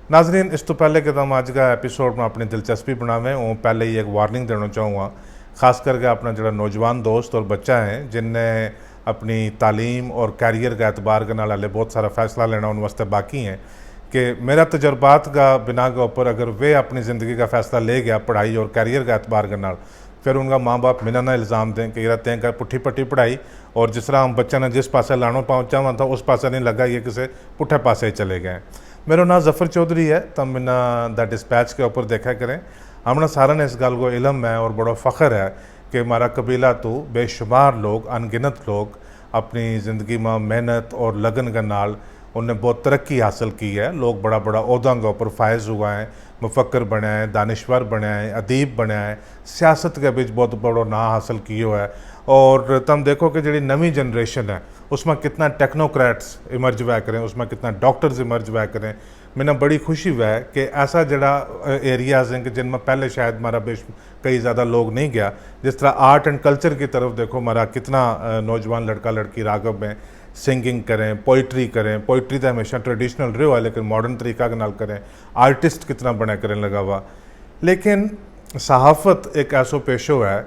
नाजरीन, इस तो पहले कि तुम आज का एपिसोड में अपनी दिलचस्पी बनावें वो पहले ही एक वार्निंग देना चाहूँगा, खास करके अपना जो नौजवान दोस्त और बच्चा हैं जिनने अपनी तालीम और कैरियर के एतबार के नाल हले बहुत सारा फैसला लेना उन वास्ते बाकी हैं कि मेरा तजर्बात का बिना के ऊपर अगर वे अपनी ज़िंदगी का फ़ैसला ले गया पढ़ाई और कैरियर के एतबार के नाल, फिर उनका माँ बाप मिना ना इल्ज़ाम दें कि यार तें का पुट्ठी पट्टी पढ़ाई और जिस तरह हम बच्चे ने जिस पासे लाना पहुँचा हुआ था उस पासे नहीं लगा, ये किसी पुट्ठे पासे ही चले गए। मेरा नाम जफ़र चौधरी है। तब मैंने द डिस्पैच के ऊपर देखा करें, हमने सारा ने इस गल को इलम है और बड़ा फ़ख्र है कि हमारा कबीला तो बेशुमार लोग, अनगिनत लोग अपनी ज़िंदगी में मेहनत और लगन के नाल उन्हें बहुत तरक्की हासिल की है। लोग बड़ा बड़ा ओहदा के ऊपर फायज़ हुआ है, मुफक्र बने हैं, दानिश्वर बने हैं, अदीब बने हैं, सियासत के बीच बहुत बड़ा ना हासिल किया है। और तुम देखो कि जी नवी जनरेशन है उसमें कितना टेक्नोक्रेट्स इमर्ज हुआ करें, उसमें कितना डॉक्टर्स इमर्ज हुआ करें। मैंने बड़ी खुशी हुआ है कि ऐसा जड़ा एरियाज़ हैं कि जिनमें पहले शायद हमारा कई ज़्यादा लोग नहीं गया। जिस तरह आर्ट एंड कल्चर की तरफ देखो, हमारा कितना नौजवान लड़का लड़की रागब हैं, सिंगिंग करें, पोइट्री करें। पोइट्री तो हमेशा ट्रेडिशनल रहे हुआ लेकिन मॉडर्न तरीका के नाल करें। आर्टिस्ट कितना बना करें लगा हुआ। लेकिन सहाफ़त एक ऐसो पेशो है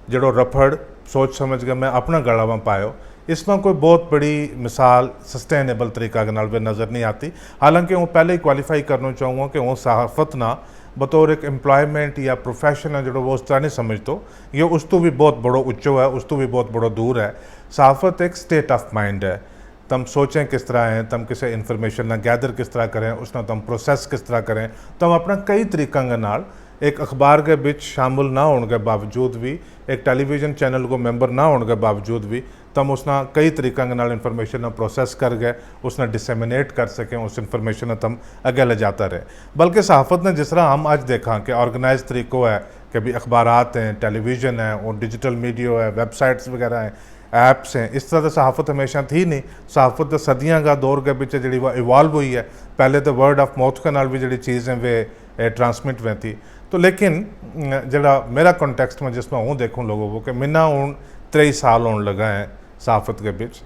जड़ो रफड़ सोच समझ के मैं अपना गला में पायो। इसमें कोई बहुत बड़ी मिसाल सस्टेनेबल तरीका के नाल नज़र नहीं आती। हालांकि वो पहले ही क्वालिफाई करना चाहूँगा कि वो सहाफ़त ना बतौर एक एम्प्लॉयमेंट या प्रोफेशन है जो वो उस तरह नहीं समझतो, ये उस तो भी बहुत बड़ो उच्चो है, उस तो भी बहुत बड़ो दूर है। सहाफ़त एक स्टेट ऑफ माइंड है। तुम सोचें किस तरह हैं, तुम किसी इन्फॉर्मेशन ना गैदर किस तरह करें, उसना तुम प्रोसेस किस तरह करें। तुम अपना कई तरीक़ा के नाल एक अखबार के बिच शामिल ना होने के बावजूद भी, एक टेलीविज़न चैनल को मेंबर ना होने के बावजूद भी तुम उसना कई तरीक़ा के नाल इन्फॉर्मेशन प्रोसेस कर गए, उसने डिसमिनेट कर सकें, उस इन्फॉर्मेशन तुम अगे ले जाता रहे। बल्कि सहाफ़त ने जिस तरह हम आज देखा कि ऑर्गेनाइज तरीक़ों है कि भी अखबारात हैं, टेलीविज़न है और डिजिटल मीडिया है, वेबसाइट्स वगैरह हैं, ऐप्स हैं, इस तरह तो सहाफ़त हमेशा थी नहीं। सहाफ़त तो सदियाँ का दौर के पीछे जी वो इवॉल्व हुई है। पहले तो वर्ड ऑफ माउथ के नाल भी जी चीज़ें वे ट्रांसमिट हुई थी। तो लेकिन जरा मेरा कॉन्टेक्स्ट में जिसमें हूँ देखूँ लोगों को कि मिना हूँ 23 साल होने लगा है सहाफ़त के बीच,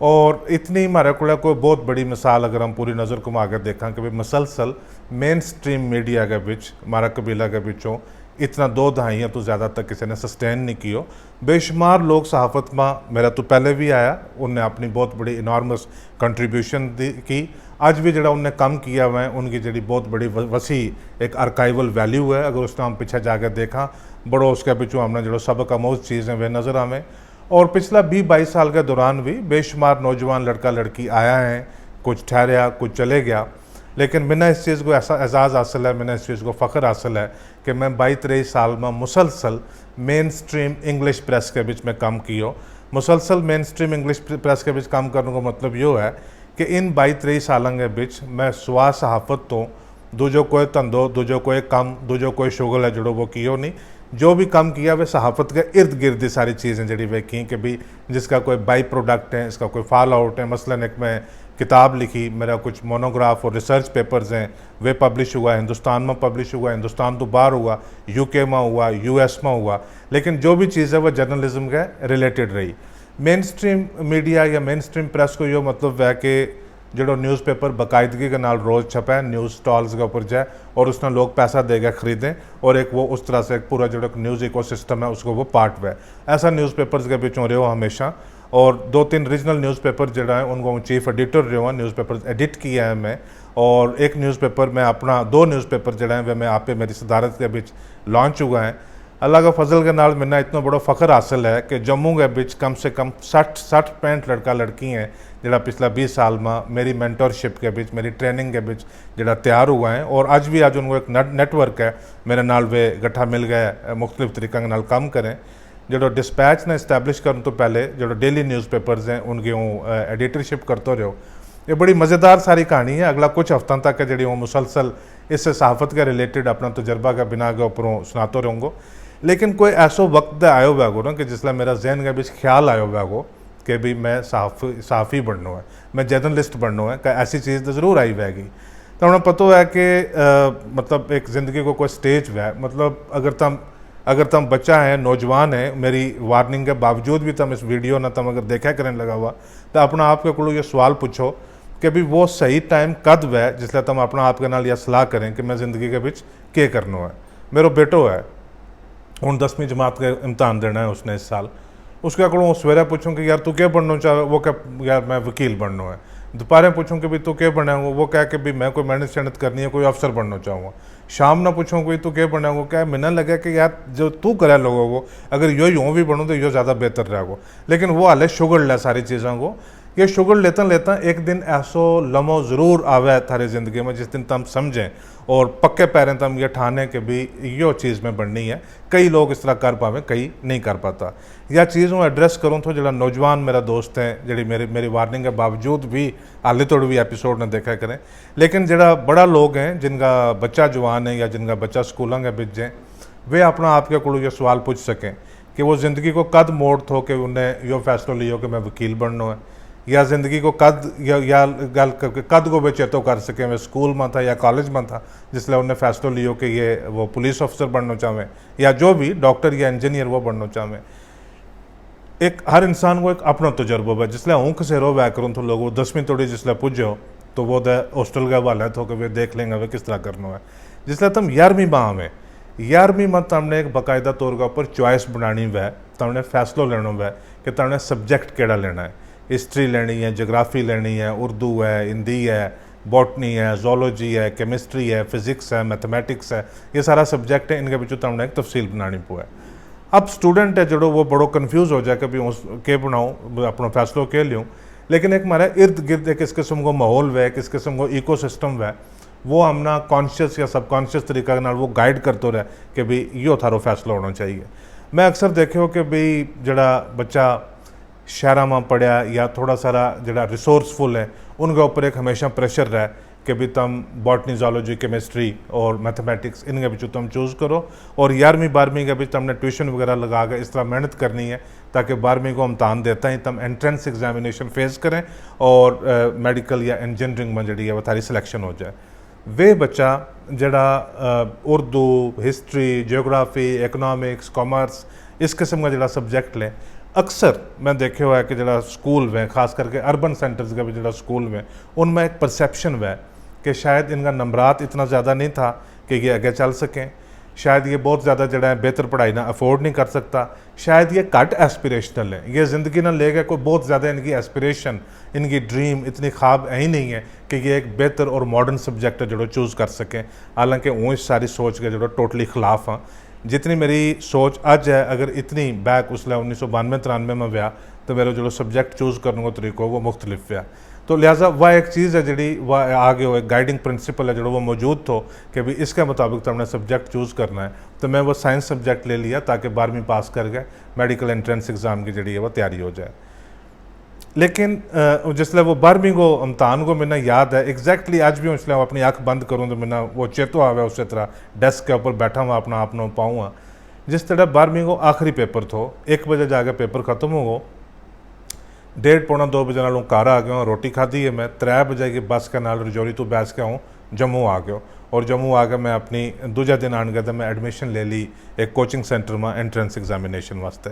और इतनी हमारे को कोई बहुत बड़ी मिसाल अगर हम पूरी नज़र घुमा कर देखा कि भाई मुसलसल मेन स्ट्रीम मीडिया के बीच हमारा कबीला के बिचों इतना 2 दहाइयाँ तो ज़्यादा तक किसी ने सस्टेन नहीं किया। बेशुमार लोग सहाफ़त में, मेरा तो पहले भी आया, उनने अपनी बहुत बड़ी इनॉर्मस कंट्रीब्यूशन की। आज भी जरा उनने कम किया हुआ है, उनकी जी बहुत बड़ी वसी एक आर्काइवल वैल्यू है। अगर उसने हम पीछे जाकर देखा बड़ो उसके पिछू हमने जो सबक आमोज चीज़ें वे नज़र आवें। और पिछला 20-22 साल के दौरान भी बेशुमार नौजवान लड़का लड़की आया है, कुछ ठहरया, कुछ चले गया। लेकिन मैंने इस चीज़ को ऐसा एजाज़ हासिल है, मैंने इस चीज़ को फ़ख्र हासिल है कि मैं 22-23 साल में मुसलसल मेन स्ट्रीम इंग्लिश प्रेस के बीच में काम किया। मुसलसल मेन स्ट्रीम इंग्लिश प्रेस के बीच काम करने का मतलब ये है कि इन 22-23 सालों के बीच मैं सुआ सहाफ़त तो दूजो कोई धंधो, दूजो कोई काम, दूजो कोई शुगल है जड़ो वो कियो नहीं। जो भी काम किया वे सहाफ़त के इर्द गिर्द सारी चीज़ें जड़ी वे की कि भी जिसका कोई बाई प्रोडक्ट है, इसका कोई फॉल आउट है। मसलन एक मैं किताब लिखी, मेरा कुछ मोनोग्राफ और रिसर्च पेपर्स हैं, वे पब्लिश हुआ, हिंदुस्तान में पब्लिश हुआ, हिंदुस्तान तो बाहर हुआ, यूके में हुआ, यूएस में हुआ। लेकिन जो भी चीज़ है वह जर्नलिज्म के रिलेटेड रही। मेन स्ट्रीम मीडिया या मेन स्ट्रीम प्रेस को यो मतलब है कि जो न्यूज़पेपर बाकायदगी के नाल रोज़ छपे, न्यूज़ स्टॉल्स के ऊपर जाए और उसमें लोग पैसा देकर ख़रीदें और एक वो उस तरह से एक पूरा जो न्यूज़ इकोसिस्टम है उसको वो पार्ट हुआ। ऐसा न्यूज़पेपर्स के बीचों रहे हो हमेशा। और 2-3 रीजनल न्यूज़पेपर जड़ा है उनको चीफ एडिटर रहे हुआ, न्यूज़पेपर एडिट किया है मैं। और एक न्यूज़पेपर में अपना 2 न्यूज़पेपर जड़ा है वे मैं आप पे मेरी सदारत के बीच लॉन्च हुआ है। अल्लाह का फजल के नाल मैंने इतना बड़ा फ़ख्र हासिल है कि जम्मू के बीच कम से कम 60-65 लड़का लड़की हैं जरा पिछला 20 साल में मेरी मेंटरशिप के बीच, मेरी ट्रेनिंग के बीच जरा तैयार हुआ है। और आज भी आज उनको एक नेटवर्क है मेरे नाल वे गठा मिल गए, मुख्तलिफ तरीक़ा के नाल काम करें। जो डिस्पैच ने इस्टेब्लिश करने तो पहले जो डेली न्यूज़पेपर्स हैं उनकी वो एडिटरशिप करते रहो। ये बड़ी मज़ेदार सारी कहानी है। अगला कुछ हफ्तों तक है जी वो मुसलसल इससे सहाफ़त के रिलेटेड अपना तजर्बा का बिना के ऊपरों सुनाते रहूँगा। लेकिन कोई ऐसो वक्त आयो हुआ हो ना कि जिसला मेरा जहन के बीच ख्याल आयो हुआ हो कि भी मैं सहाफ़ी बनना है, मैं जर्नलिस्ट बनना है, कि ऐसी चीज़ तो ज़रूर आई वैगी। तो उन्हें पता है कि मतलब एक ज़िंदगी को कोई स्टेज है, मतलब अगर तुम बच्चा है, नौजवान है, मेरी वार्निंग के बावजूद भी तुम इस वीडियो ना तुम अगर देखा करने लगा हुआ तो अपना आप के को ये सवाल पूछो कि भी वो सही टाइम कद वै जिसले तुम अपना आप के नाल या सलाह करें कि मैं ज़िंदगी के बिच के करना है। मेरा बेटो है हूँ 10वीं जमात का इम्तहान देना है उसने इस साल, उसके को सवेरे पूछूँ कि यार तू क्या बनना चाहे, वो क्या यार मैं वकील बनना है। दोपहर पूछूँ कि भाई तू क्या बनाऊँगा, वो कह के भी मैं कोई मेहनत शहनत करनी है, कोई अफसर बनना चाहूँगा। शाम ना पूछूँ कोई तू क्या बनाऊँगा, क्या मैंने लगा कि यार जो तू करे लोगों को अगर यो यूँ भी बनूँ तो यो ज़्यादा बेहतर रहेगा। लेकिन वो हाले शुगर ले सारी चीज़ों को, ये शुगर लेता लेता एक दिन ऐसो लम्हो ज़रूर आवे थारी ज़िंदगी में जिस दिन तुम समझें और पक्के पैरें तुम ये ठाने के भी यो चीज़ में बननी है। कई लोग इस तरह कर पावे, कई नहीं कर पाता। या चीज़ में एड्रैस करूँ तो जो नौजवान मेरा दोस्त है जी मेरी वार्निंग के बावजूद भी हाले तोड़ भी एपीसोड ने देखा करें, लेकिन जरा बड़ा लोग हैं जिनका बच्चा जवान है या जिनका बच्चा स्कूलों के बिच है, वे अपना आपके को ये सवाल पूछ सकें कि वो ज़िंदगी को कद मोड़ थो कि उन्हें यो फैसलो लियो कि मैं वकील बनना है, या ज़िंदगी को कद या गल कद को भी चेतो कर सकें मैं स्कूल में था या कॉलेज में था जिसलिए उन्हें फैसलो लियो कि ये वो पुलिस ऑफिसर बनना चाहें या जो भी डॉक्टर या इंजीनियर वो बनना चाहें। एक हर इंसान को एक अपना तजुर्बा है। जिसले ऊँख से रो वै करूँ तो लोग 10वीं तोड़ी जिसले पुजो तो वो हॉस्टल का हवाले तो कि वे देख लेंगे वे किस तरह करना है। जिसले तुम 11वीं माह में 11वीं में तुमने एक बाकायदा तौर के ऊपर चॉइस बनानी वै, तुमने फैसलो लेना वै कि तुमने सब्जेक्ट केड़ा लेना है। हिस्ट्री लेनी है, जोग्राफी लेनी है, उर्दू है, हिंदी है, बॉटनी है, जोलॉजी है, केमिस्ट्री है, फिजिक्स है, मैथमेटिक्स है, ये सारा सब्जेक्ट है। इनके बिचों तुमने एक तफसील बनानी पुए। अब स्टूडेंट है जो वो बड़ो कन्फ्यूज़ हो जाए कि भी के बनाऊँ अपना फैसलो के लियूँ, लेकिन एक हमारा इर्द गिर्द एक किस किस्म को माहौल वै, किस किस्म को इको सिस्टम वै, वो हमना कॉन्शियस या सबकॉन्शियस तरीका नाल वो गाइड करते रहे कि भी यो थारो फैसला होना चाहिए। मैं अक्सर देखे हो कि भी जड़ा बच्चा शहर में पढ़िया या थोड़ा सारा जड़ा रिसोर्सफुल है उनके ऊपर एक हमेशा प्रेशर रहे कि भी तुम बॉटनी, जोलॉजी, केमिस्ट्री और मैथमेटिक्स इनके बिचों तुम चूज़ करो, और 11वीं 12वीं के बीच तुमने ट्यूशन वगैरह लगा कर इस तरह मेहनत करनी है ताकि 12वीं को इम्तहान देता ही तुम एंट्रेंस एग्जामिनेशन फेस करें और मेडिकल या इंजीनियरिंग में जी है वो थारी सिलेक्शन हो जाए। वे बच्चा जड़ा Urdu, history, geography, economics, commerce इस किस्म का जड़ा सब्जेक्ट लें, अक्सर मैं देखे हुआ है कि जड़ा स्कूल में खास करके अर्बन सेंटर्स का भी जड़ा स्कूल में उनमें एक परसेप्शन है कि शायद इनका नंबरात इतना ज़्यादा नहीं था कि ये आगे चल सकें, शायद ये बहुत ज़्यादा जड़ा है बेहतर पढ़ाई ना अफोर्ड नहीं कर सकता, शायद ये घट एस्पिरेशनल है, ये ज़िंदगी ना ले गए कोई बहुत ज़्यादा इनकी एस्पिरेशन, इनकी ड्रीम इतनी ख्वाब ही नहीं है कि ये एक बेहतर और मॉडर्न सब्जेक्ट जो चूज़ कर सकें। हालांकि वो इस सारी सोच के जो टोटली खिलाफ हाँ। जितनी मेरी सोच अज है अगर इतनी बैक उसले 1992-93 में व्या तो मेरा जो सब्जेक्ट चूज़ करने का तरीका वो मुख्तलिफ व्या। तो लिहाजा वह एक चीज़ है जी वह आगे हो एक गाइडिंग प्रिंसिपल है जो वो मौजूद तो कि भी इसके मुताबिक तो हमने सब्जेक्ट चूज़ करना है। तो मैं वो साइंस सब्जेक्ट ले लिया ताकि 12वीं पास कर गए मेडिकल एंट्रेंस एग्ज़ाम की जी है वो तैयारी हो जाए। लेकिन जिसले वो 12वीं को इम्तहान को मैंने याद है एग्जैक्टली आज भी उसने अपनी आँख बंद करूँ तो मैंने वो चेतो आवे उस तरह डेस्क के ऊपर बैठा हुआ अपना आप पाऊँगा। जिस तरह 12वीं को आखिरी पेपर थो 1 बजे जाके पेपर ख़त्म हो गो, 1:30-2 बजे नालों घर आ गया, रोटी खाधी है मैं 3 बजे की बस के नाल रजौरी तो बैस के आऊँ जम्मू आ गया, और जम्मू आके मैं अपनी दूजा दिन आन गया तो मैं एडमिशन ले ली एक कोचिंग सेंटर में एंट्रेंस एग्जामिनेशन वास्ते।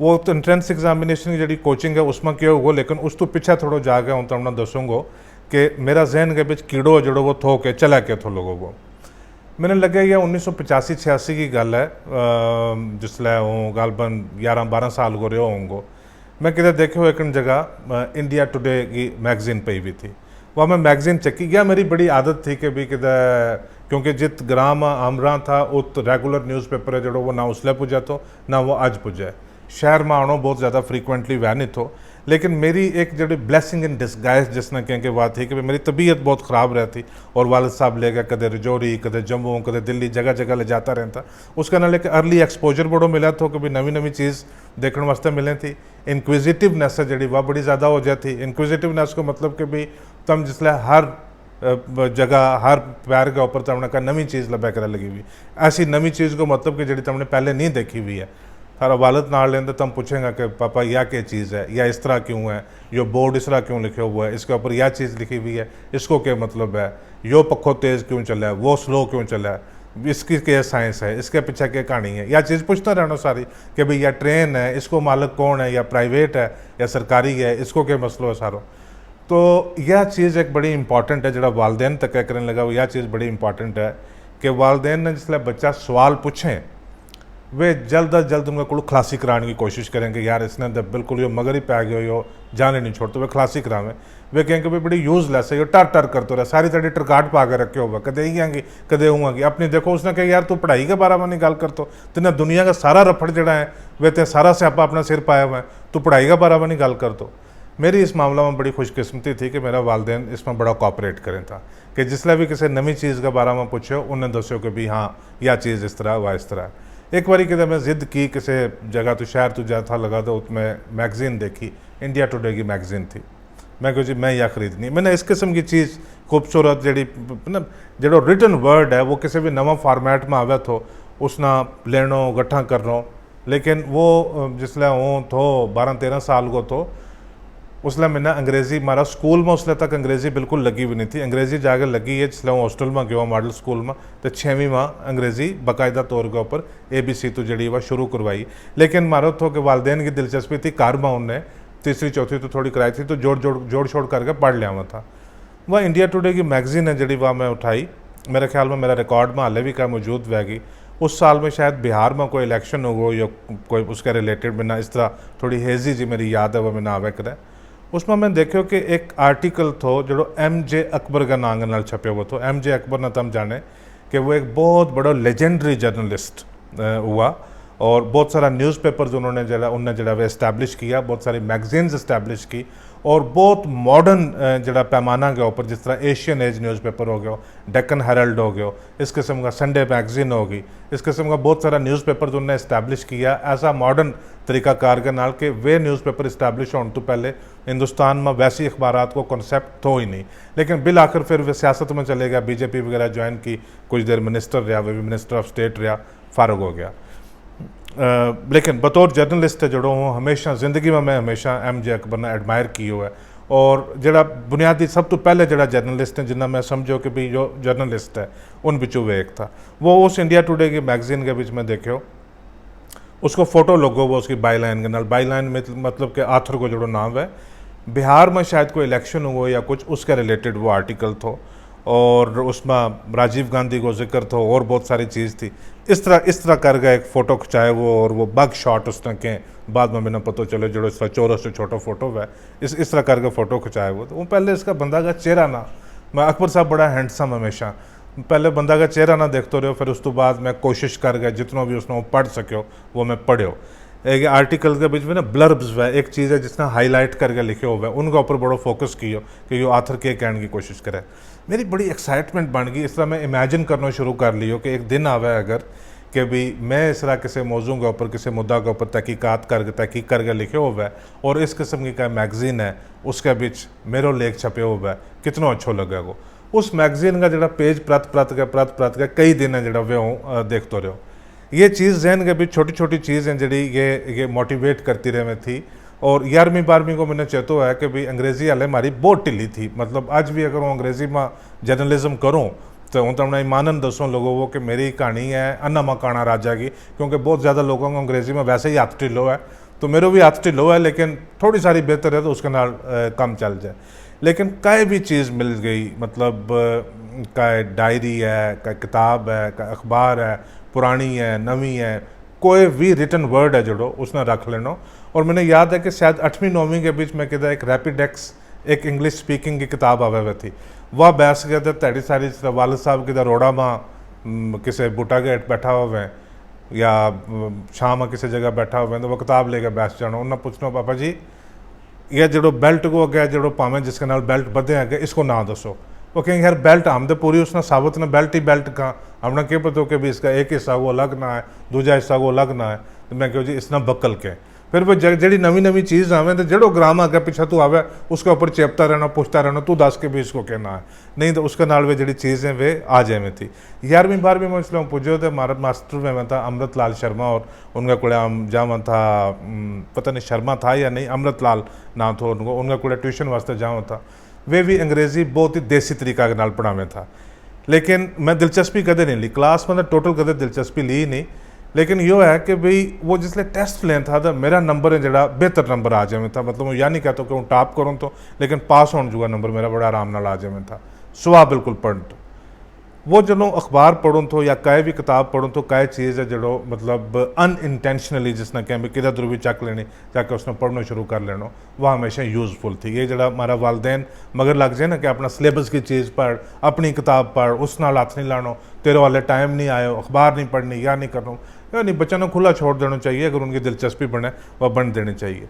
वो तो एंट्रेंस एग्जामिनेशन की जी कोचिंग है उसमें क्या होगा, लेकिन उस तो पीछे थोड़ा जा गया हूँ तो मैं दसूँगा कि मेरा जहन के बीच कीड़ो जड़ो वो थो के चला के थो लोगों को। मैंने लगे यह 1985-86 की गल है जिसले वो गालबन 11-12 साल को रहो होंगे। मैं किधर देखे हो एक जगह इंडिया टुडे की मैगजीन पई हुई थी, वह मैं मैगजीन चेकी गया। मेरी बड़ी आदत थी कि भी किधर क्योंकि जित ग्राम आमरा था उत रेगुलर न्यूज़पेपर है जो वो ना उसले पुजा तो ना वो आज पुजा। शहर में आना बहुत ज़्यादा फ्रीक्वेंटली वह नहीं थो, लेकिन मेरी एक जो ब्लेसिंग इन डिस्गाइज जिसने कहें कि बात थी कि मेरी तबीयत बहुत ख़राब रहती और वालिद साहब ले गए कदे रजौरी, कदे जम्मू, कदे दिल्ली, जगह जगह ले जाता रहता। उसका ना लेकर अर्ली एक्सपोजर बड़ो मिला तो कभी नवी नवी चीज़ देखने वास्ते मिले थी। इनक्विजिटिवनेस है जी वह बड़ी ज़्यादा हो जाती। इनक्विजिटिवनेस को मतलब कि भी तुम जिसले हर जगह हर पैर के ऊपर तुमने कहा नवी चीज़ लबा कर लगी हुई, ऐसी नवी चीज़ को मतलब कि जी तुमने पहले नहीं देखी हुई है। थारा वालद नाल लेंदे तुम पूछेंगे कि पापा यह क्या चीज़ है, या इस तरह क्यों है, यो बोर्ड इस तरह क्यों लिखे हुआ है, इसके ऊपर यह चीज़ लिखी हुई है, इसको क्या मतलब है, यो पक्खो तेज़ क्यों चला है, वो स्लो क्यों चला है, इसकी क्या साइंस है, इसके पीछे क्या कहानी है, या चीज़ पूछता रहना सारी कि भाई यह ट्रेन है इसको मालिक कौन है, या प्राइवेट है या सरकारी है, इसको क्या मसलो है सारो। तो यह चीज़ एक बड़ी इंपॉर्टेंट है, जो वालदेन तक करने लगा वो यह चीज़ बड़ी इंपॉर्टेंट है कि वालदेन ने जिसले बच्चा सवाल पूछें वे जल्द अज जल्द उनका को खलासी कराने की कोशिश करेंगे। यार इसने तो बिल्कुल यो मगर ही पै गयो, यो जाने नहीं छोड़ते, वे खलासी करावें। वे कहेंगे भी बड़ी यूजलेस है, यो टर टर करते रहा, सारी तड़ी टरकाट पा के रखे होगा, कदे ही आएंगी कदे होंगी अपनी। देखो उसने कहा यार तू पढ़ाई के बारे में नहीं गल करतो, तेना दुनिया का सारा रफड़ जड़ा है वे ते सारा स्यापा अपना सिर पाया हुआ है, तू पढ़ाई के बारे में नहीं गल करतो। मेरी इस मामला में बड़ी खुशकिस्मती थी कि मेरा वालदेन इसमें बड़ा कॉपरेट करें था कि जिसले भी किसी नवी चीज़ के बारे में पूछो उन्हें दसो कि भी हाँ यह चीज़ इस तरह व इस तरह। एक बारी कि मैं ज़िद की किसी जगह तो शहर तो जा था लगा, तो उसमें मैगज़ीन देखी, इंडिया टुडे की मैगज़ीन थी। मैं कहो जी मैं यह खरीदनी। मैंने इस किस्म की चीज़ खूबसूरत जी ना जो रिटन वर्ड है वो किसी भी नवा फॉर्मेट में आवे तो उसना लेनो गट्ठा करनो। लेकिन वो जिसले हूँ तो 12-13 साल को तो उसले मैंने अंग्रेज़ी मारा स्कूल में उसले तक अंग्रेज़ी बिल्कुल लगी भी नहीं थी। अंग्रेज़ी जाकर लगी है जिसले हूँ हॉस्टल में गया मॉडल स्कूल में, तो 6वीं में अंग्रेज़ी बाकायदा तौर के ऊपर ABC तो जड़ी वह शुरू करवाई। लेकिन मारो तो कि वालदेन की दिलचस्पी थी, कार में उनने तीसरी चौथी तो थोड़ी कराई थी, तो जोड़ छोड़ करके पढ़ लिया हुआ था। वह इंडिया टुडे की मैगज़ीन है जड़ी वह मैं उठाई, मेरे ख्याल में मेरा रिकॉर्ड में हाले भी का मौजूद रहेगी। उस साल में शायद बिहार में कोई इलेक्शन हो या कोई उसके रिलेटेड मैंने इस तरह थोड़ी हेजी जी मेरी याद है वह मैंने आवे करें। उसमें मैं देखो कि एक आर्टिकल थो जो MJ अकबर का नाम नाल छपे हुआ तो। MJ अकबर ने तम जाने कि वो एक बहुत बड़ा लेजेंडरी जर्नलिस्ट हुआ और बहुत सारा न्यूज़पेपर्स उन्होंने जरा वे इस्टेब्लिश किया, बहुत सारी मैगज़ीन्स इस्टेब्लिश की और बहुत मॉडर्न जरा पैमाना के ऊपर जिस तरह एशियन एज न्यूज़पेपर हो गया, डेक्कन हेरल्ड हो गया, इस किस्म का संडे मैगज़ीन होगी, इस किस्म का बहुत सारा न्यूज़पेपर्स उन्होंने इस्टेब्लिश किया ऐसा मॉडर्न तरीक़ाकार के नाल के वे न्यूज़पेपर इस्टेब्लिश होने तो पहले हिंदुस्तान में वैसी अखबारात को कॉन्सेप्ट तो ही नहीं। लेकिन बिल आखिर फिर वे सियासत में चले गया, BJP वगैरह ज्वाइन की, कुछ देर मिनिस्टर रहा, वे भी मिनिस्टर ऑफ स्टेट रहा, फारग हो गया। लेकिन बतौर जर्नलिस्ट है जड़ो हूँ हमेशा ज़िंदगी में मैं हमेशा MJ अकबर ने एडमायर की हुआ है। और जड़ा बुनियादी सब तो पहले जड़ा जर्नलिस्ट है जिन्ना मैं समझो कि भी जो जर्नलिस्ट है उन बिचों वे एक था। वो उस इंडिया टुडे की मैगज़ीन के बीच में देखो उसको फ़ोटो लगो वो उसकी बाई लाइन के नाल, बाई लाइन में मतलब कि आथर को जो नाम है, बिहार में शायद कोई इलेक्शन हुआ या कुछ उसके रिलेटेड वो आर्टिकल थो और उसमें राजीव गांधी को जिक्र था और बहुत सारी चीज़ थी। इस तरह करके एक फ़ोटो खिंचाए वो और वो बग शॉट उसने के बाद में मैंने पता चलो जो इस तरह चौरस से छोटा फ़ोटो है इस तरह करके फ़ोटो खिंचाए वो। तो वो पहले इसका बंदा का चेहरा ना, मैं अकबर साहब बड़ा हैंडसम हमेशा, पहले बंदा का चेहरा ना देखते रहो, फिर उस तो बाद मैं कोशिश कर गया जितना भी उसने वो पढ़ सको वो मैं पढ़ो। एक आर्टिकल के बीच में ना ब्लर्ब्स है, एक चीज़ है जिसने हाईलाइट करके लिखे हुए हैं उनके ऊपर बड़ा फोकस किया कि यो आथर के कहने की कोशिश करे। मेरी बड़ी एक्साइटमेंट बन गई, इस तरह मैं इमेजिन करना शुरू कर लियो कि एक दिन आवे अगर कि भी मैं इस तरह किसी मौजू के ऊपर किसी मुद्दा के ऊपर तहकीक करके लिखे हुआ है और इस किस्म की क्या मैगज़ीन है उसके बीच मेरो लेख छपे हुआ है, कितना अच्छा लगेगा। उस मैगज़ीन का जो पेज प्रत के कई दिन है जो वे हूँ देखते रहो। ये चीज़ जहन के बीच छोटी छोटी चीज़ें जड़ी ये मोटिवेट करती रहे थी। और 11वीं-12वीं को मैंने चेतो है कि भाई अंग्रेज़ी हाले हमारी बहुत ढिली थी, मतलब आज भी अगर हूँ अंग्रेज़ी में जर्नलिज्म करूँ तो हूँ तो अपना ईमानन दसों लोगों को कि मेरी कहानी है अन्ना मकाना राजा की, क्योंकि बहुत ज़्यादा लोगों को अंग्रेज़ी में वैसे ही हाथ ढिलो है, तो मेरे भी हाथ ढिलो है, लेकिन थोड़ी सारी बेहतर है तो उसके नाल कम चल जाए। लेकिन कई भी चीज़ मिल गई, मतलब का डायरी है, का किताब है, का अखबार है, पुरानी है नवी है, कोई भी रिटन वर्ड है जड़ो उसने रख लेना। और मैंने याद है कि शायद 8वीं-9वीं के बीच में किधर एक रैपिडेक्स एक इंग्लिश स्पीकिंग की किताब आवे हुई थी, वह बैस गया था तैड़ी सारी वाल साहब किधर रोड़ा में किसी बूटा गेट बैठा हुआ है या शाम किसी जगह बैठा हुआ है तो वह किताब लेके बैस जाना, उन्हें पूछना पापा जी यह जो बेल्ट को अगे जो पावे जिसके नाल बेल्ट बधे अगे इसको ना दसो। वो कहेंगे यार बेल्ट हम तो पूरी उसने साबित ने बेल्ट ही बेल्ट का हमने क्या पता कि भी इसका एक हिस्सा वो अलग ना है दूजा हिस्सा वो अलग ना है। तो मैं कहूँ जी इसना बकल के फिर वो जी नवी चीज़ आवे तो जड़ो ग्राम आगे पीछे तू आवे उसके ऊपर चेपता रहना पूछता रहना तू दस के भी इसको कहना है, नहीं तो उसके नाल वे जी चीज़ें वे आ जाए में थी। 11वीं-12वीं में इसलिए पूछो तो हमारा मास्टर में मैं था अमृत लाल शर्मा और उनका कुड़े जावा था, पता नहीं शर्मा था या नहीं, अमृत लाल नाम था उनका कुड़े ट्यूशन वास्ते जावा था। वे भी अंग्रेज़ी बहुत ही देसी तरीका के नाल पढ़ावे था, लेकिन मैं दिलचस्पी कदे नहीं ली क्लास में, टोटल कदे दिलचस्पी ली नहीं। लेकिन यो है कि भाई वो जिसले टेस्ट लें था तो मेरा नंबर है जरा बेहतर नंबर आ जाए था, मतलब यह नहीं कहता कि हूँ टॉप करूँ तो, लेकिन पास होने जुआ नंबर मेरा बड़ा आराम नाल आ जाए था, सुहा बिल्कुल पढ़न तो। वो जो अखबार पढ़ूँ तो या कई भी किताब पढ़ूँ तो कई चीज़ है जो मतलब अनइंटेंशनली जिसने कहें भी किधर भी चक लेनी जाके उसने पढ़ना शुरू कर लेना, वह हमेशा यूज़फुल थी। ये जरा हमारा वालदेन मगर लग जाए ना कि अपना सिलेबस की चीज़ पढ़, अपनी किताब पढ़, उस नाल हाथ नहीं लानो, तेरे वाले टाइम नहीं आयो, अखबार नहीं पढ़नी या नहीं करना, या नहीं, बच्चों ने खुला छोड़ देना चाहिए, अगर उनकी दिलचस्पी बने वह बन देनी चाहिए।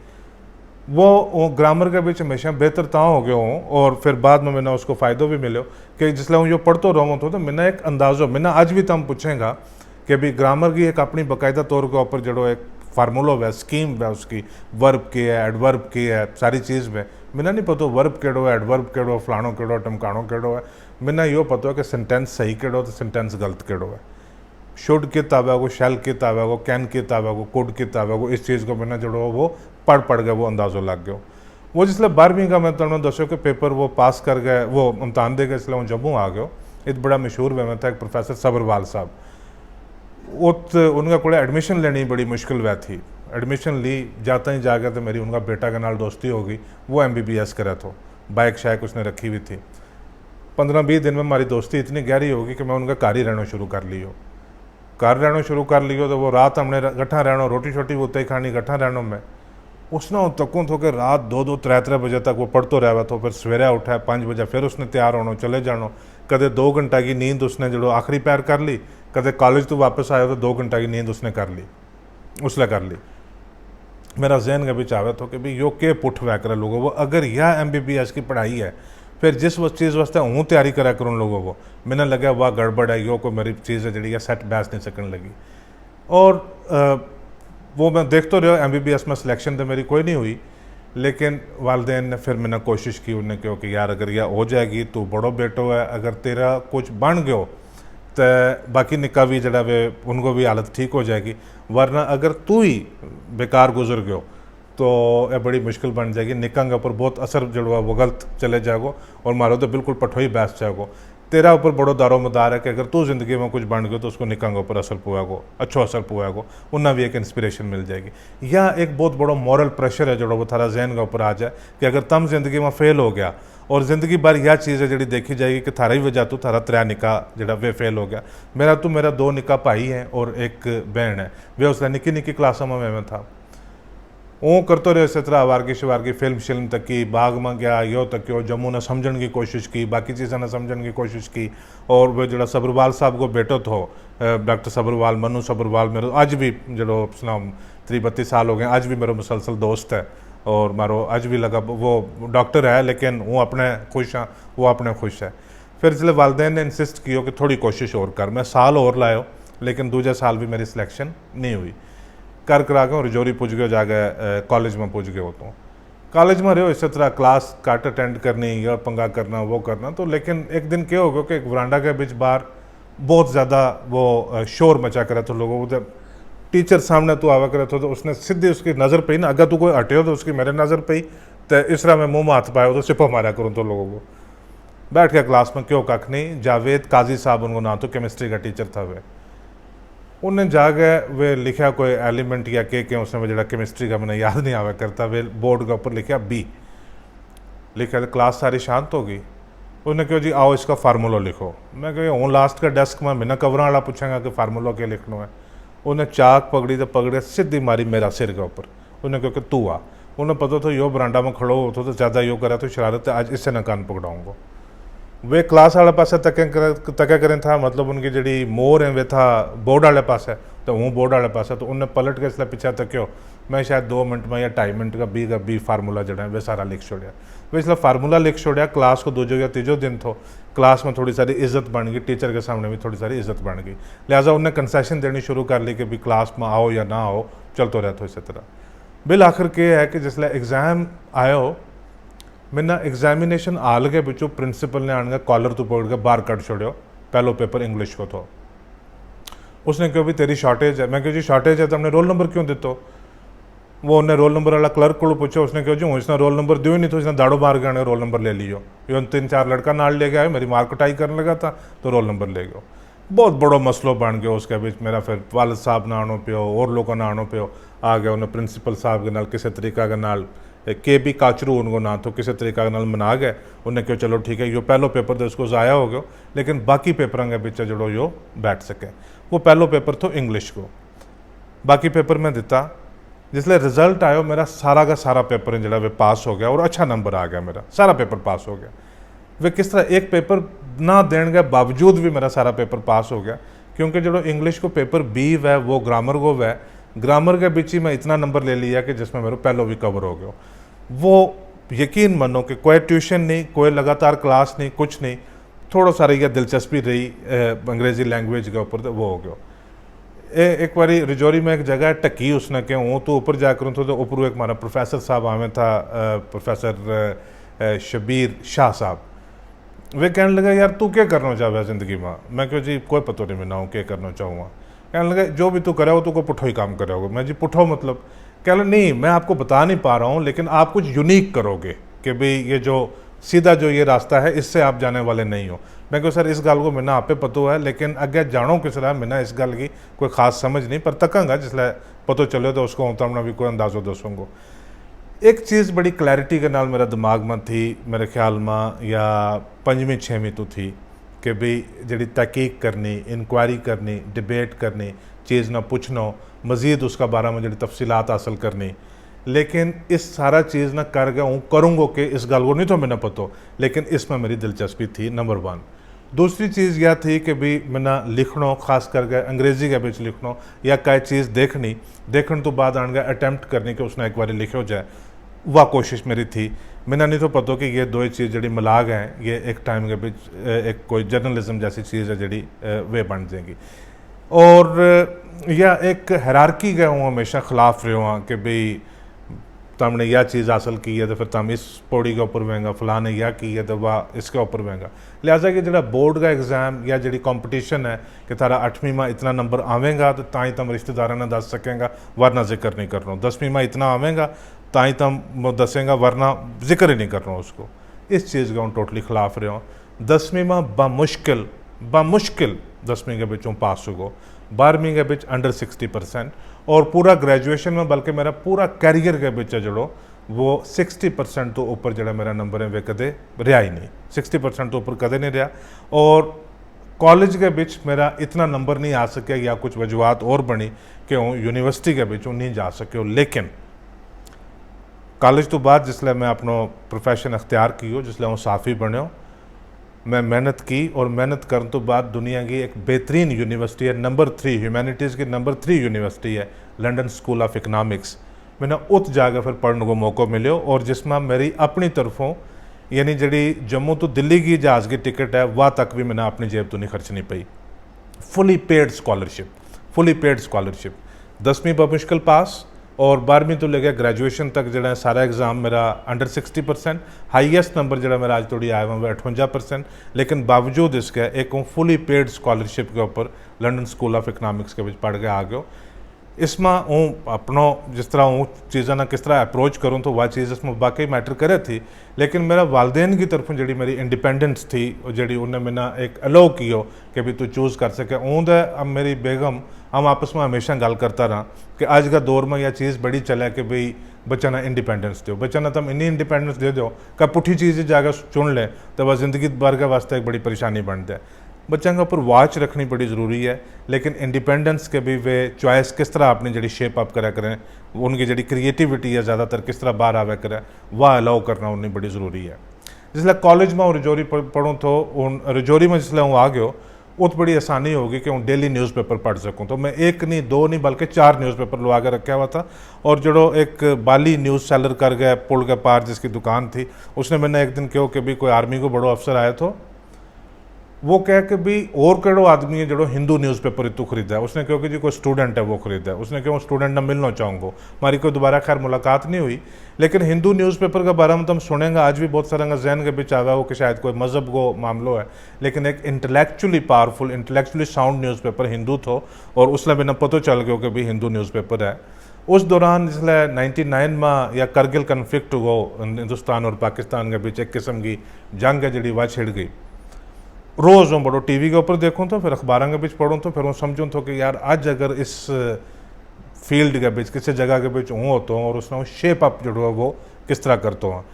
वो ग्रामर के बीच हमेशा बेहतर ता हो गया हूँ, और फिर बाद में मैंने उसको फ़ायदो भी मिलो कि जिसले हूँ जो पढ़ते रहूँ तो मैंने एक अंदाज़ो, मैंने आज भी तम पूछेगा कि भी ग्रामर की एक अपनी बाकायदा तौर के ऊपर जो एक फार्मूला है, स्कीम है उसकी, वर्ब की है, एडवर्ब की है, सारी चीज़ में मैंने नहीं पता वर्ब केड़ो है, एडवर्ब केड़ो, फलाणो केड़ो, टमकाणो केड़ो है, मैंने यो पता है कि सेंटेंस सही केड़ो तो सेंटेंस गलत केड़ो है, शुड के ताबा को, शैल के ताबा को, कैन के ताबा को, कुड के ताबा को, इस चीज़ को मैंने जो वो पढ़ गया, वो अंदाज़ो लग गया। वो जिसले 12वीं का मैं तुम दसो के पेपर वो पास कर गए, वो इम्तहान दे गए, इसलिए वो जम्मू आ गया। एक बड़ा मशहूर वे में था एक प्रोफेसर सबरवाल साहब, उनका कोई एडमिशन लेनी बड़ी मुश्किल वह थी, एडमिशन ली, जाता ही जा गया तो मेरी उनका बेटा के नाल दोस्ती हो गई, वो MBBS करा तो, बाइक शायक उसने रखी हुई थी। 15-20 दिन में हमारी दोस्ती इतनी गहरी होगी कि मैं उनका घर ही रहना शुरू कर लियो, घर रहना शुरू कर लियो। तो वो रात हमने गट्ठा रहना, रोटी शोटी वो ही खानी, गट्ठा रहना मैं उसने तकूँ तो कि रात 2-2, 3-3 बजे तक वो पढ़ते रहा। तो फिर सवेरे उठा 5 बजे, फिर उसने तैयार होना, चले जाना, कदे 2 घंटा की नींद उसने जो आखिरी पैर कर ली, कदे कॉलेज तो वापस आया तो 2 घंटा की नींद उसने कर ली, उसने कर ली। मेरा जहन कभी चाहे तो कि भाई यो के पुठ वह करे लोगों वो, अगर यह MBBS की पढ़ाई है, फिर जिस चीज़ वास्ते हूँ तैयारी करा करूँ लोगों को, मैंने लगा वाह गड़बड़ है, यो को मेरी चीज़ है जी सेट बैस नहीं सकने लगी। और वो मैं देखते रहा, MBBS में सिलेक्शन तो मेरी कोई नहीं हुई, लेकिन वालदेन ने फिर मैंने कोशिश की, उन्हें कहो कि यार अगर यह हो जाएगी तो बड़ो बेटो है, अगर तेरा कुछ बन गयो तो बाकी निका भी जरा वे उनको भी हालत ठीक हो जाएगी, वरना अगर तू ही बेकार गुजर गयो तो यह बड़ी मुश्किल बन जाएगी, निका के ऊपर बहुत असर जो है वो गलत चले जाएगो, और मारो तो बिल्कुल पठो ही बैस जाएगो। तेरा ऊपर बड़ो दारो मदार है कि अगर तू जिंदगी में कुछ बन गयो तो उसको निका के ऊपर असर पुआगो, अच्छो असर पुआगो, उन्हें भी एक इंस्पिरेशन मिल जाएगी। या एक बहुत बड़ो मॉरल प्रेशर है जो वो थारा जहन के ऊपर आ जाए कि अगर तम जिंदगी में फेल हो गया, और ज़िंदगी भर यह चीज़ है जी देखी जाएगी कि थारा ही वजह तो थारा 3 निका जो वे फेल हो गया। मेरा 2 निका भाई हैं और एक बहन है, वे उसने निकी निकी क्लासों में था। वो करते रहे इस तरह वारगी शवारगी फिल्म तकी, बाग में गया, यो तक्यो, जम्मू ने समझने की कोशिश की, बाकी चीज़ों ने समझने की कोशिश की। और वो जो सबरवाल साहब को बेटो थो, डॉक्टर सबरवाल, मनु सबरवाल, मेरे आज भी जो 30-32 साल हो गए, आज भी मेरा मुसलसल दोस्त है, और मारो आज भी लगा वो डॉक्टर है, लेकिन वो अपने खुश हाँ, वो अपने खुश है। फिर इसलिए वालदेन ने इंसिस्ट किया कि थोड़ी कोशिश और कर, मैं साल और लायो, लेकिन दूसरे साल भी मेरी सिलेक्शन नहीं हुई। कर करा के रजौरी पुज गए, जाके कॉलेज में पुज गए हो, तो कॉलेज में रहो इस तरह क्लास काट अटेंड करनी या पंगा करना वो करना। तो लेकिन एक दिन क्या हो गया कि एक वरांडा के बीच बाहर बहुत ज़्यादा वो शोर मचा कर तो लोगों को, टीचर सामने तो आवा करे तो उसने सीधी उसकी नज़र पई ना, अगर तू कोई हटे हो तो उसकी मेरे नज़र पई, तो इस तरह मैं मुँह में हाथ पाया तो सिपा मारा करूँ तो लोगों को। बैठ के क्लास में क्यों कख नहीं, जावेद काजी साहब उनको ना, तो केमिस्ट्री का टीचर था वे, उन्हें जाके वे लिखा कोई एलिमेंट या के उसने जरा केमिस्ट्री का मैंने याद नहीं आवा करता, वे बोर्ड के ऊपर लिखा B लिखा। तो क्लास सारी शांत हो गई। उन्हें कहो जी आओ इसका फार्मूला लिखो। मैं कहो हूँ लास्ट का डेस्क में, मैंने कवर वाला पूछेगा कि फार्मूला क्या लिखना है। उन्हें चाक पकड़ी तो पकड़े सीधी मारी मेरा सिर के ऊपर। उन्हें कहो कि तू आ। उन्हें पता तो यो बरांडा में खड़ो हो तो ज़्यादा यो करा तो शरारत है, आज इससे न कान पकड़ाऊँगा। वे क्लास वाले पास तके करें था, मतलब उनकी जी मोर है वे था बोर्ड वाले पास है, तो हूँ बोर्ड वाले पास है। तो उन्हें पलट के इसलिए पीछे तक्यो, मैं शायद 2 मिनट में या 2.5 मिनट का बी फार्मूला जड़ा है वे सारा लिख छोड़ा। वे इसलिए फार्मूला लिख छोड़ा। क्लास को 2 या 3 दिन थो, क्लास में थोड़ी सारी इज्जत बन गई, टीचर के सामने भी थोड़ी सारी इज्जत बन गई। लिहाजा उन्हें कंसेशन देनी शुरू कर ली कि भी क्लास में आओ या ना आओ, चलते रहते इसी तरह। बिल आखिर के है कि जिसले एग्जाम आयो, मैंने एग्जामिनेशन हाल के बिचू प्रिंसिपल ने आने कॉलर तो पकड़ के बाहर कट छोड़ो, पहलो पेपर इंग्लिश को तो। उसने क्यों भी तेरी शॉर्टेज है। मैं क्यों जी शॉर्टेज है तो हमने रोल नंबर क्यों देते। वो उन्हें रोल नंबर वाला क्लर्क को पूछो, उसने क्यों जी इसने रोल नंबर दियो नहीं, तो इसने दाड़ो मार के रोल नंबर ले लियो। ये 3-4 लड़का नाल ले गया, मेरी मार कुटाई करने लगा था तो रोल नंबर ले गयो। बहुत बड़ो मसलो बन गया उसके बीच मेरा फिर वालद साहब ना आनो पियो और लोगों ना आनो पियो आ गया उन्हें प्रिंसीपल साहब के नाल किसी तरीका के नाल के भी काचरू उनको ना तो किसी तरीका के नाल मना गए उन्हें क्यों चलो ठीक है यो पहलो पेपर तो उसको ज़ाया हो गया लेकिन बाकी पेपर के बिच जड़ो यो बैठ सके। वो पहलो पेपर तो इंग्लिश को बाकी पेपर मैं दिता जिसले रिजल्ट आयो मेरा सारा का सारा पेपर जरा वे पास हो गया और अच्छा नंबर आ गया मेरा सारा पेपर पास हो गया। वे किस तरह एक पेपर ना देने के बावजूद भी मेरा सारा पेपर पास हो गया क्योंकि जो इंग्लिश को पेपर बी वह वो ग्रामर को वह ग्रामर के बीच ही मैं इतना नंबर ले लिया कि जिसमें मेरे पहलो भी कवर हो गया। वो यकीन मानो कि कोई ट्यूशन नहीं कोई लगातार क्लास नहीं कुछ नहीं थोड़ा सारी यह दिलचस्पी रही अंग्रेज़ी लैंग्वेज के ऊपर तो वो हो गया। एक बारी रजौरी में एक जगह है टक्की उसने के हूँ तो ऊपर जा करूँ तो ऊपर एक हमारा प्रोफेसर साहब आवे था प्रोफेसर शबीर शाह साहब। वे कहने लगा यार तू क्या करना चाहे ज़िंदगी में। मैं क्यों जी कोई पता नहीं मैं क्या करना चाहूँगा। कहने लगा जो भी तू करे हो तो को पुठो ही काम करोगे। मैं जी पुठो मतलब कह लो नहीं मैं आपको बता नहीं पा रहा हूँ लेकिन आप कुछ यूनिक करोगे कि भाई ये जो सीधा जो ये रास्ता है इससे आप जाने वाले नहीं हो। मैं क्यों सर इस गल को मैंने आपे पतो है लेकिन अगे जानो किस तरह मैंने इस गल की कोई खास समझ नहीं पर तकंगा जिसले पतो चलो तो उसको होता भी कोई अंदाज़ो दसूँगो। एक चीज़ बड़ी क्लैरिटी के नाल मेरा दिमाग में थी मेरे ख्याल में या 5वीं 6वीं तो थी कि भाई जी तहकीक करनी इंक्वायरी करनी डिबेट करनी चीज़ ना पूछना मज़ीद उसका बारे में जी तफसीलात हासिल करनी। लेकिन इस सारा चीज़ ना कर गया हूँ करूँगो कि इस गल को नहीं तो मैंने पतो लेकिन इसमें मेरी दिलचस्पी थी नंबर 1। दूसरी चीज़ यह थी कि भी मैंने लिखना खास करके अंग्रेज़ी के बिच लिखना या कई चीज़ देखने तो बाद आने अटैम्प्ट करनी कि उसने एक बार लिखो जाए वह कोशिश मेरी थी। मैंने नहीं तो पता कि ये दो ही चीज़ जी मिला गए ये एक टाइम के बीच एक कोई जर्नलिज्म जैसी चीज़ है जी वे बन जाएगी। और या एक हैरारकी गए हूँ हमेशा खिलाफ रहे हुआ कि भाई तुमने यह चीज़ हासिल की है तो फिर तुम इस पौड़ी के ऊपर वेंगा फलाने यह की है तो वह इसके ऊपर वेंगा। लिहाजा कि जो बोर्ड का एग्ज़ाम या जी कॉम्पटिशन है कि तारा 8वीं में इतना नंबर आवेगा तो ताई तुम रिश्तेदारों ने दस सकेंगा वरना जिक्र नहीं करना। 10वीं में इतना आवेगा ताई तुम दसेंगा वरना जिक्र ही नहीं करना उसको। इस चीज़ का हूँ टोटली खिलाफ रहे हूँ। 10वीं में बामुश्किल 10वीं के बिचों पास हो 12वीं के बिच अंडर 60% और पूरा ग्रेजुएशन में बल्कि मेरा पूरा कैरियर के बिच जड़ो वो 60% तो ऊपर जड़ा मेरा नंबर है वे कदे रहा ही नहीं 60% तो ऊपर कदे नहीं रहा। और कॉलेज के बिच मेरा इतना नंबर नहीं आ सके या कुछ वजूहत और बनी कि हूँ यूनिवर्सिटी के बिच नहीं जा सके। लेकिन कॉलेज तो बाद जिसले मैं अपना प्रोफैशन अख्तियार की हो जिसले हूँ साफ़ी बनो मैं मेहनत की और मेहनत करने तो बाद दुनिया की एक बेहतरीन यूनिवर्सिटी है नंबर 3 ह्यूमैनिटीज़ की नंबर 3 यूनिवर्सिटी है लंदन स्कूल ऑफ इकनॉमिक्स। मैंने उत जाकर फिर पढ़ने को मौका मिलो और जिसमें मेरी अपनी तरफों यानी जी जम्मू तो दिल्ली की जहाज़ की टिकट है वह तक भी मैंने अपनी जेब तो नहीं खर्चनी पई। फुली पेड स्कॉलरशिप 10वीं बमुश्किल पास और 12वीं तो लेके ग्रेजुएशन तक जो सारा एग्ज़ाम मेरा अंडर 60%। हाईएस्ट नंबर जो मेरा आज थोड़ी आया हुआ 58%। लेकिन बावजूद इसके एक हूँ फुली पेड स्कॉलरशिप के ऊपर लंदन स्कूल ऑफ इकनॉमिक्स के पढ़ के आ गयो। इसमें हूँ अपनों जिस तरह हूँ चीज़ा ना किस तरह अप्रोच करूँ तो वह चीज़ इसमें वाकई मैटर करे थी। लेकिन मेरा वालदेन की तरफों जी मेरी इंडिपेंडेंस थी जी उन्हें मैंने एक अलो कियो कि भी तू चूज़ कर सके। ऊँद अब मेरी बेगम हम आपस में हमेशा गल करता रहा कि आज का दौर में यह चीज़ बड़ी चले कि भाई बच्चा ना इंडिपेंडेंस दो बच्चा ना तुम इन्नी इंडिपेंडेंस दे दो कि पुठी चीज़ जाकर चुन ले तो वह ज़िंदगी भर के वास्ते एक बड़ी परेशानी बनता है। बच्चों के ऊपर वॉच रखनी बड़ी ज़रूरी है लेकिन इंडिपेंडेंस के भी वे चॉइस किस तरह अपनी जी शेप अप करा करें उनकी जी क्रिएटिविटी है ज़्यादातर किस तरह बाहर आवे करें वह अलाउ करना उन्हें बड़ी ज़रूरी है। जिसले कॉलेज में रजौरी पढ़ूँ तो रजौरी में जिसले हूँ आ गयो उत बड़ी आसानी होगी कि हूँ डेली न्यूज़पेपर पढ़ सकूँ। तो मैं एक नहीं दो नहीं बल्कि 4 न्यूज़पेपर लगा के रखा हुआ था। और जो एक बाली न्यूज़ सेलर कर गया पुल के पार जिसकी दुकान थी उसने मैंने एक दिन कहो कि भी कोई आर्मी को बड़ो अफसर आया तो वो कह के भी और कड़ो आदमी है जो हिंदू न्यूज़पेपर इतू खरीदा है। उसने कहो कि जी कोई स्टूडेंट है वो खरीदा है। उसने कहो स्टूडेंट ना मिलना चाहूँगा हमारी कोई दोबारा खैर मुलाकात नहीं हुई। लेकिन हिंदू न्यूज़पेपर के बारे में तो हम सुनेंगे आज भी बहुत सारा जहन के बीच आवा हो कि शायद कोई मज़हब को मामलो है लेकिन एक intellectually powerful intellectually sound newspaper Hindu थो और उसने बिना पतो चल गयो कि भी हिंदू न्यूज़पेपर है। उस दौरान जिसले 99 में या करगिल कन्फ्लिक्ट हो हिंदुस्तान और पाकिस्तान के बीच एक किस्म की जंग है जी वह छिड़ गई रोज़ हूँ बड़ो टीवी के ऊपर देखूँ तो फिर अखबारों के बीच पढ़ूँ तो फिर हूँ समझूँ तो कि यार आज अगर इस फील्ड के बीच किसी जगह के बीच हूँ होता हूँ और उसने शेप अप जो है वो किस तरह करता हूँ।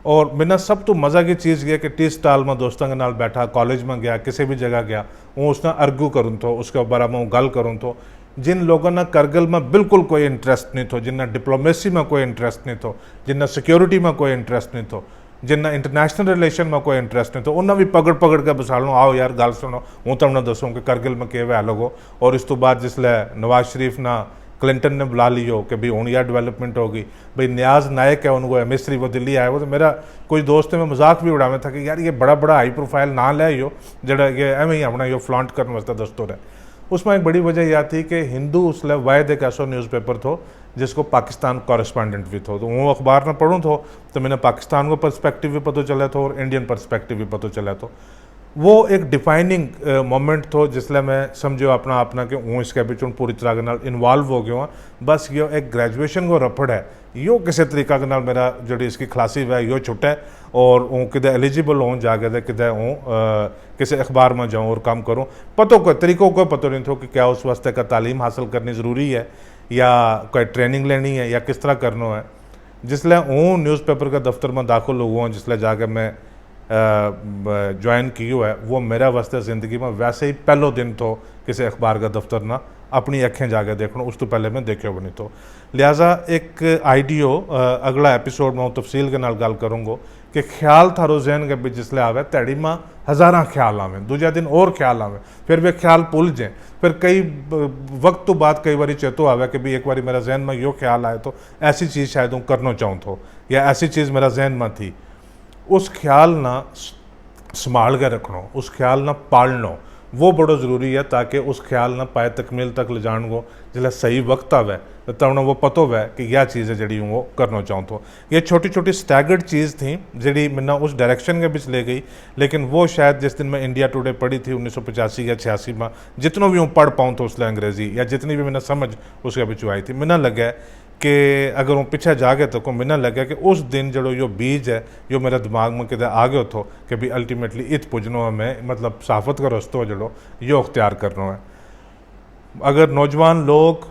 और मैंने सब तो मज़ा की चीज़ ये कि टी स्टाल में दोस्तों के नाल बैठा, कॉलेज में गया, किसी भी जगह गया, वो उसने अर्गू करूँ तो उसके बारे में गल करूँ तो जिन लोगों ने करगिल में बिल्कुल कोई इंटरेस्ट नहीं थो, जिन्ना डिप्लोमेसी में कोई इंटरेस्ट नहीं थो, जिन्ना सिक्योरिटी में कोई इंटरेस्ट नहीं थो, जिन्ना इंटरनेशनल रिलेशन में कोई इंटरेस्ट नहीं तो उन्हें भी पकड़ पकड़ के बसालो, आओ यार गल सुनो, हूँ तुमने दसूँ कि करगिल में के वैल हो। और इस तो बाद जिसले नवाज शरीफ ना क्लिंटन ने बुला लियो कि भाई हूँ यार डेवलपमेंट होगी, भाई न्याज नायक है उनको मिस्त्री वो दिल्ली आए वो, तो मेरा कोई दोस्त है मैं मजाक भी उड़ावे था कि यार ये बड़ा बड़ा हाई प्रोफाइल ना ले यो जरा ये एवं ही अपना यो फ्लॉन्ट करने वास्ते दस्तूर है। उसमें एक बड़ी वजह यह थी कि हिंदू उसले वायद एक ऐसा न्यूज़पेपर थो जिसको पाकिस्तान कॉरेस्पॉन्डेंट भी थो, तो वो अखबार में पढ़ूँ तो मैंने पाकिस्तान को पर्सपेक्टिव भी पता चला था और इंडियन पर्सपेक्टिव भी पता चला तो वो एक डिफाइनिंग मोमेंट थो जिसले मैं समझो अपना अपना कि हूँ इसके बीच पूरी तरह के नाल इन्वॉल्व हो गया हूँ। बस यो एक ग्रेजुएशन को रफड़ है यो किसी तरीका के नाल मेरा जी इसकी खलासी है यो छुटे और हूँ कि एलिजिबल हूँ जाके कि हूँ किसी अखबार में जाऊँ और काम करूँ। पतो को तरीक़ों को पता नहीं थो कि क्या उस वास्ते का तालीम हासिल करनी ज़रूरी है या कोई ट्रेनिंग लेनी है या किस तरह करना है। जिसले हूँ न्यूज़पेपर के दफ्तर में दाखिल हुआ जिसले जाके मैं ज्वाइन किया है वो मेरा वास्ते ज़िंदगी में वैसे ही पहलो दिन तो किसी अखबार का दफ्तर ना अपनी अखें जाके देखना, उस तो पहले मैं देखो भी नहीं तो। लिहाजा एक आइडियो अगला एपिसोड में तफसील के नाल गल करूँगा कि ख्याल थारो जहन के बीच जिसले आवे तैड़ी में हज़ारा ख्याल आवे, दूजा दिन और ख्याल आवे, फिर वे ख्याल भूल जाए, फिर कई वक्त तो बाद कई बार चेतो आवे कि भी एक बार मेरा जहन में यो ख्याल आए तो ऐसी चीज़ शायद हूँ करना चाहूँ तो या ऐसी चीज़ मेरा जहन में थी। उस ख्याल ना संभाल के रखना, उस ख्याल ना पालना वो बड़ा ज़रूरी है ताकि उस ख्याल ना पाए तकमील तक ले जान को जिसला सही वक्त आवे तो तब वो पतो वै कि यह चीज़ है जड़ी वो करना चाहूँ तो। ये छोटी छोटी स्टैगर्ड चीज़ थी जड़ी मैंने उस डायरेक्शन के बीच ले गई, लेकिन वो शायद जिस दिन मैं इंडिया टुडे पढ़ी थी 1985 या 86 में जितनों भी हूँ पढ़ पाऊँ तो उसने अंग्रेज़ी या जितनी भी मैंने समझ उसके बीच आई थी, मैंने लगे कि अगर वो पीछे जाके तो को मैंने लगे कि उस दिन जो यो बीज है यो मेरे दिमाग में कितने आ गयो थो कि भी अल्टीमेटली इत पुजनो हमें मतलब सहाफत का रस्तो जड़ो यो अख्तियार करना है। अगर नौजवान लोग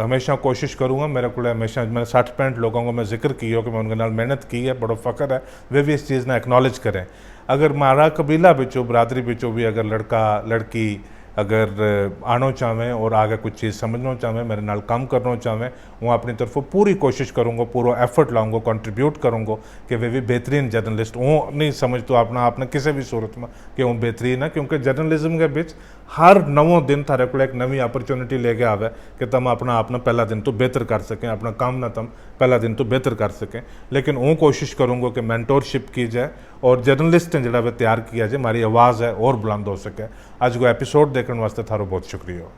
हमेशा कोशिश करूँगा, मेरे को हमेशा मैंने 60-65 लोगों को मैं जिक्र किया कि मैं उनके नाल मेहनत की है, बड़ा फ़ख्र है वे भी इस चीज़ ना एक्नॉलेज करें। अगर मारा कबीला बिचो बरादरी बिचो भी अगर लड़का लड़की अगर आना चाहें और आगे कुछ चीज़ समझना चाहें, मेरे नाल काम करना चाहें, वो अपनी तरफों पूरी कोशिश करूँगा, पूरा एफर्ट लाऊंगा, कंट्रीब्यूट करूँगा कि वे भी बेहतरीन जर्नलिस्ट वो नहीं समझ तो अपना आपने किसी भी सूरत में कि वो बेहतरीन है, क्योंकि जर्नलिज्म के बीच हर नवों दिन थारे को एक नवी अपॉर्चुनिटी लेके आवे कि तुम अपना अपना पहला दिन तो बेहतर कर सकें, अपना काम ना तुम पहला दिन तो बेहतर कर सकें। लेकिन वो कोशिश करूँगा कि मेंटोरशिप की जाए और जर्नलिस्ट ने जरा तैयार किया जाए, हमारी आवाज़ है और बुलंद हो सके। आज को एपिसोड देखने वास्ते थारो बहुत शुक्रिया।